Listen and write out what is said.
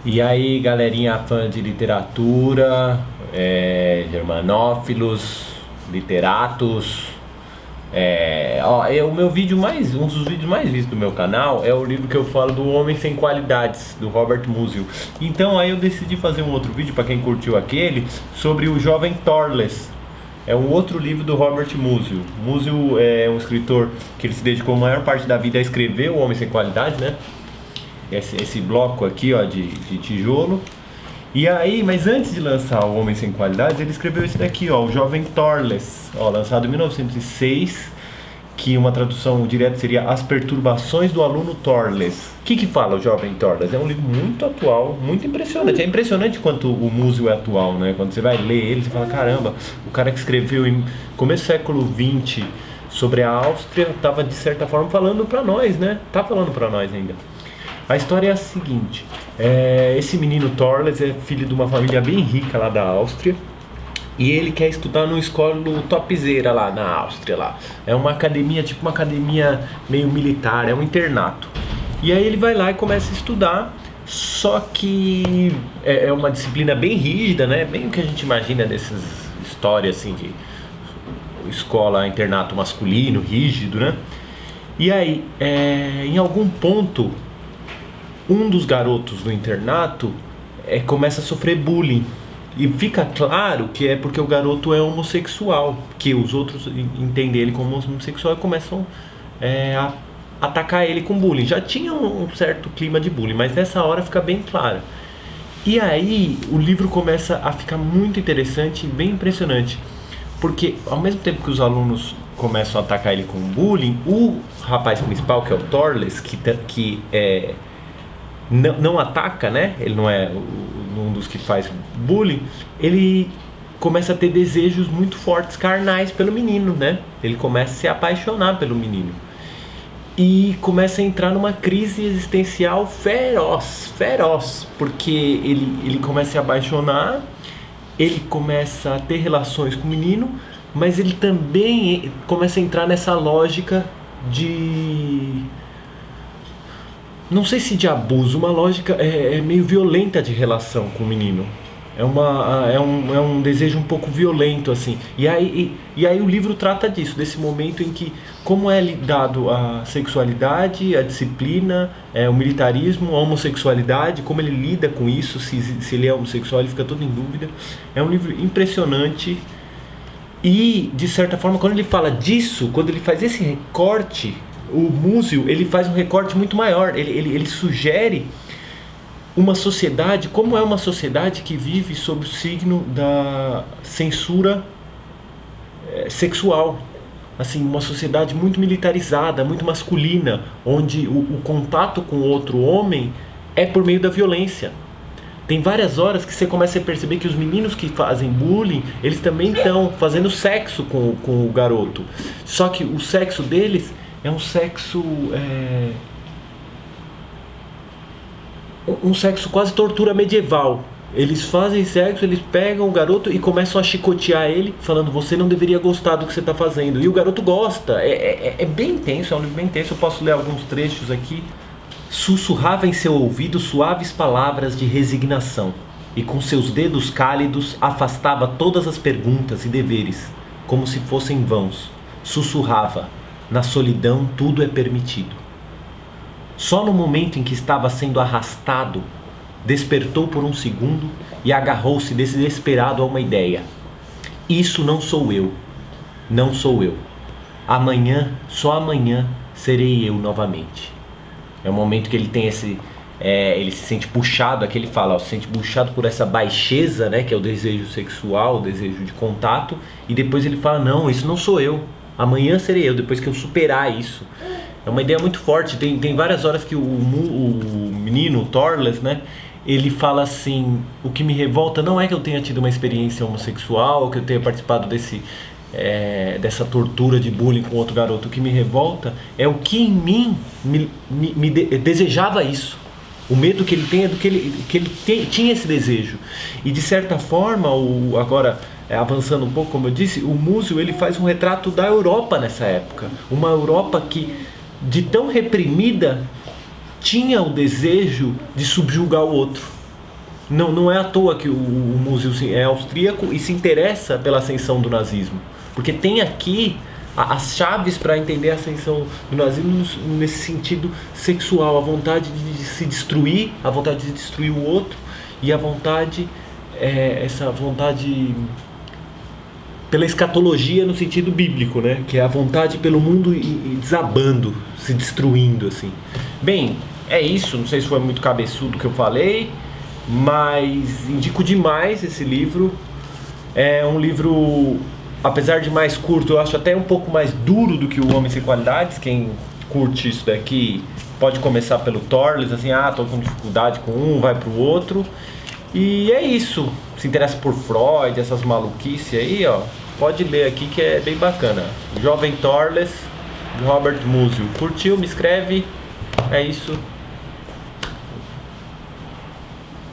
E aí, galerinha fã de literatura, germanófilos, literatos. O meu vídeo um dos vídeos mais vistos do meu canal é o livro que eu falo do Homem Sem Qualidades, do Robert Musil. Então aí eu decidi fazer um outro vídeo, para quem curtiu aquele, sobre o Jovem Thorless. É um outro livro do Robert Musil. Musil é um escritor que ele se dedicou a maior parte da vida a escrever o Homem Sem Qualidades, né? Esse bloco aqui, ó, de tijolo. E aí, mas antes de lançar o Homem Sem Qualidades, ele escreveu esse daqui, ó, o Jovem Thorless, ó, lançado em 1906, que uma tradução direta seria As Perturbações do Aluno Thorless. O que fala o Jovem Thorless? É um livro muito atual, muito impressionante. É impressionante quanto o Musil é atual, né? Quando você vai ler ele, você fala, caramba, o cara que escreveu em começo do século XX sobre a Áustria estava, de certa forma, falando para nós, né? Tá falando para nós ainda. A história é a seguinte, esse menino Thorless é filho de uma família bem rica lá da Áustria, e ele quer estudar numa escola topzera lá na Áustria lá. É uma academia, tipo uma academia meio militar, é um internato. E aí ele vai lá e começa a estudar, só que é uma disciplina bem rígida, né? Bem o que a gente imagina dessas histórias assim de escola, internato masculino, rígido, né? E aí, em algum ponto, um dos garotos do internato começa a sofrer bullying. E fica claro que é porque o garoto é homossexual, que os outros entendem ele como homossexual e começam a atacar ele com bullying. Já tinha um certo clima de bullying, mas nessa hora fica bem claro. E aí o livro começa a ficar muito interessante e bem impressionante, porque ao mesmo tempo que os alunos começam a atacar ele com bullying, o rapaz principal, que é o Thorless, que não ataca, né? Ele não é um dos que faz bullying. Ele começa a ter desejos muito fortes, carnais, pelo menino, né? Ele começa a se apaixonar pelo menino e começa a entrar numa crise existencial feroz, porque ele começa a se apaixonar, ele começa a ter relações com o menino, mas ele também começa a entrar nessa lógica de... não sei se de abuso, uma lógica meio violenta de relação com o menino. É um desejo um pouco violento, assim. E aí o livro trata disso, desse momento em que, como é lidado a sexualidade, a disciplina, o militarismo, a homossexualidade, como ele lida com isso, se ele é homossexual, ele fica todo em dúvida. É um livro impressionante. E, de certa forma, quando ele fala disso, quando ele faz esse recorte, o Musil, ele faz um recorte muito maior. Ele sugere uma sociedade, como é uma sociedade que vive sob o signo da censura sexual. Assim, uma sociedade muito militarizada, muito masculina, onde o contato com outro homem é por meio da violência. Tem várias horas que você começa a perceber que os meninos que fazem bullying, eles também estão fazendo sexo com o garoto. Só que o sexo deles é um sexo quase tortura medieval. Eles fazem sexo, eles pegam o garoto e começam a chicotear ele, falando, você não deveria gostar do que você está fazendo. E o garoto gosta. É bem intenso, é um livro bem intenso. Eu posso ler alguns trechos aqui. Sussurrava em seu ouvido suaves palavras de resignação, e com seus dedos cálidos afastava todas as perguntas e deveres, como se fossem vãos. Sussurrava, na solidão tudo é permitido. Só no momento em que estava sendo arrastado, despertou por um segundo e agarrou-se desesperado a uma ideia. Isso não sou eu, não sou eu. Amanhã, só amanhã, serei eu novamente. É um momento que ele tem ele se sente puxado, aqui ele fala, se sente puxado por essa baixeza, né, que é o desejo sexual, o desejo de contato, e depois ele fala, não, isso não sou eu, amanhã serei eu, depois que eu superar isso. É uma ideia muito forte. Tem várias horas que o menino, o Thorless, né, ele fala assim, o que me revolta não é que eu tenha tido uma experiência homossexual, ou que eu tenha participado dessa tortura de bullying com outro garoto. O que me revolta é o que em mim desejava isso. O medo que ele tem é do que ele tinha esse desejo. E de certa forma, agora avançando um pouco, como eu disse, o Musil, ele faz um retrato da Europa nessa época. Uma Europa que, de tão reprimida, tinha o desejo de subjugar o outro. não é à toa que o Musil é austríaco e se interessa pela ascensão do nazismo, porque tem aqui as chaves para entender a ascensão do nazismo nesse sentido sexual, a vontade de se destruir, a vontade de destruir o outro e a vontade, essa vontade pela escatologia no sentido bíblico, né? Que é a vontade pelo mundo e desabando, se destruindo, assim. Bem, é isso, não sei se foi muito cabeçudo o que eu falei, mas indico demais esse livro. É um livro, apesar de mais curto, eu acho até um pouco mais duro do que o Homem Sem Qualidades. Quem curte isso daqui pode começar pelo Thorles, assim, tô com dificuldade com um, vai pro outro. E é isso, se interessa por Freud, essas maluquices aí, ó, pode ler aqui que é bem bacana. Jovem Thorles, de Robert Musil. Curtiu? Me escreve. É isso.